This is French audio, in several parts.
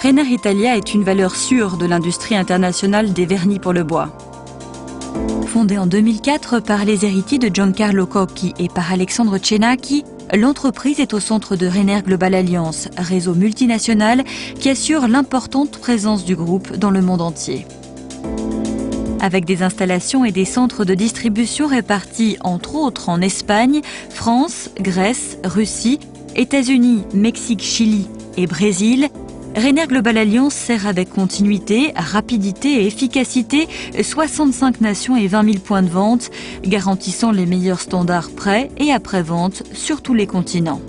Rainer Italia est une valeur sûre de l'industrie internationale des vernis pour le bois. Fondée en 2004 par les héritiers de Giancarlo Cocchi et par Alexandre Cenacchi, l'entreprise est au centre de Rainer Global Alliance, réseau multinational qui assure l'importante présence du groupe dans le monde entier. Avec des installations et des centres de distribution répartis entre autres en Espagne, France, Grèce, Russie, États-Unis, Mexique, Chili et Brésil, Rainer Global Alliance sert avec continuité, rapidité et efficacité 65 nations et 20 000 points de vente, garantissant les meilleurs standards pré- et après-vente sur tous les continents.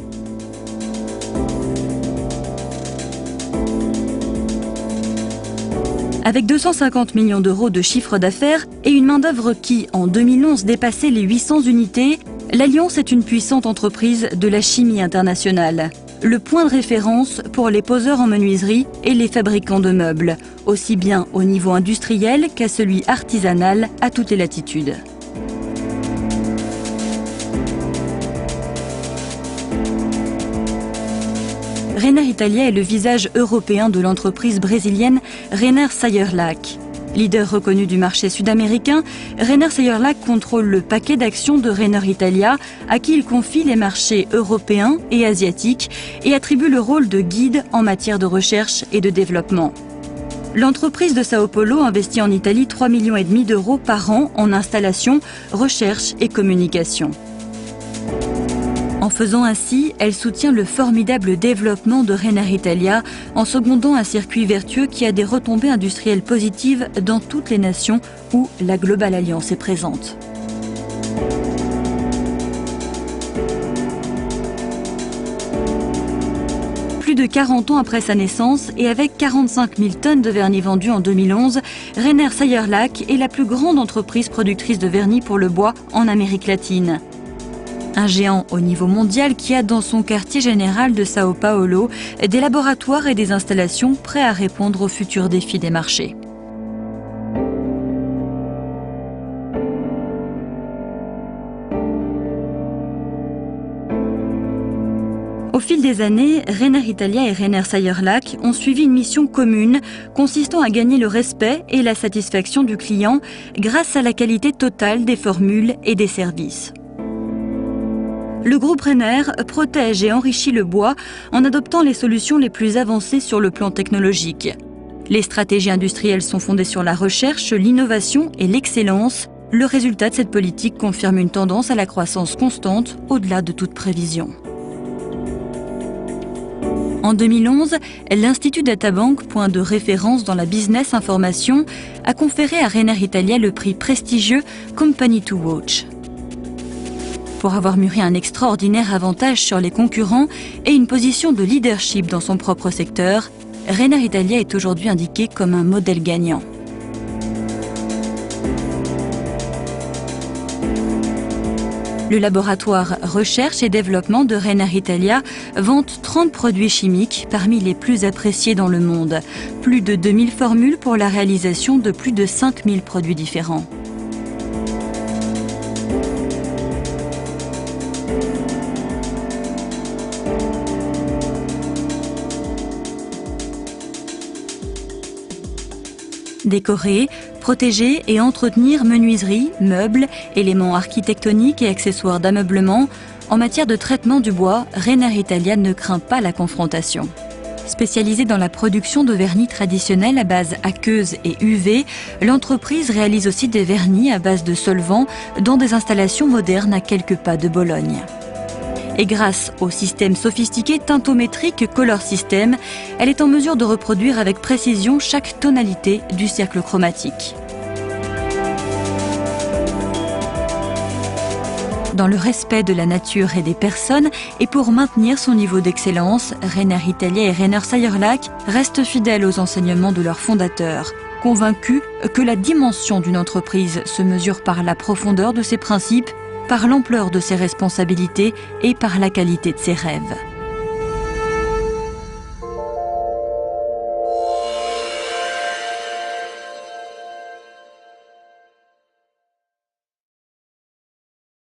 Avec 250 millions d'euros de chiffre d'affaires et une main-d'œuvre qui, en 2011, dépassait les 800 unités, l'Alliance est une puissante entreprise de la chimie internationale. Le point de référence pour les poseurs en menuiserie et les fabricants de meubles, aussi bien au niveau industriel qu'à celui artisanal à toutes les latitudes. Rainer Italia est le visage européen de l'entreprise brésilienne Rainer Sayerlac. Leader reconnu du marché sud-américain, Rainer Sayerlac contrôle le paquet d'actions de Rainer Italia, à qui il confie les marchés européens et asiatiques et attribue le rôle de guide en matière de recherche et de développement. L'entreprise de Sao Paulo investit en Italie 3,5 millions d'euros par an en installation, recherche et communication. En faisant ainsi, elle soutient le formidable développement de Rainer Italia en secondant un circuit vertueux qui a des retombées industrielles positives dans toutes les nations où la Global Alliance est présente. Plus de 40 ans après sa naissance et avec 45 000 tonnes de vernis vendus en 2011, Rainer Sayerlac est la plus grande entreprise productrice de vernis pour le bois en Amérique latine. Un géant au niveau mondial qui a dans son quartier général de Sao Paulo des laboratoires et des installations prêts à répondre aux futurs défis des marchés. Au fil des années, Rainer Italia et Rainer Sayerlac ont suivi une mission commune consistant à gagner le respect et la satisfaction du client grâce à la qualité totale des formules et des services. Le groupe Rainer protège et enrichit le bois en adoptant les solutions les plus avancées sur le plan technologique. Les stratégies industrielles sont fondées sur la recherche, l'innovation et l'excellence. Le résultat de cette politique confirme une tendance à la croissance constante au-delà de toute prévision. En 2011, l'Institut Databank, point de référence dans la business information, a conféré à Rainer Italia le prix prestigieux Company to Watch. Pour avoir mûri un extraordinaire avantage sur les concurrents et une position de leadership dans son propre secteur, Rainer Italia est aujourd'hui indiqué comme un modèle gagnant. Le laboratoire Recherche et Développement de Rainer Italia vante 30 produits chimiques parmi les plus appréciés dans le monde. Plus de 2000 formules pour la réalisation de plus de 5000 produits différents. Décorer, protéger et entretenir menuiseries, meubles, éléments architectoniques et accessoires d'ameublement. En matière de traitement du bois, Rainer Italia ne craint pas la confrontation. Spécialisée dans la production de vernis traditionnels à base aqueuse et UV, l'entreprise réalise aussi des vernis à base de solvants dans des installations modernes à quelques pas de Bologne. Et grâce au système sophistiqué tintométrique Color System, elle est en mesure de reproduire avec précision chaque tonalité du cercle chromatique. Dans le respect de la nature et des personnes et pour maintenir son niveau d'excellence, Rainer Italia et Rainer Sayerlac restent fidèles aux enseignements de leurs fondateurs, convaincus que la dimension d'une entreprise se mesure par la profondeur de ses principes, par l'ampleur de ses responsabilités et par la qualité de ses rêves.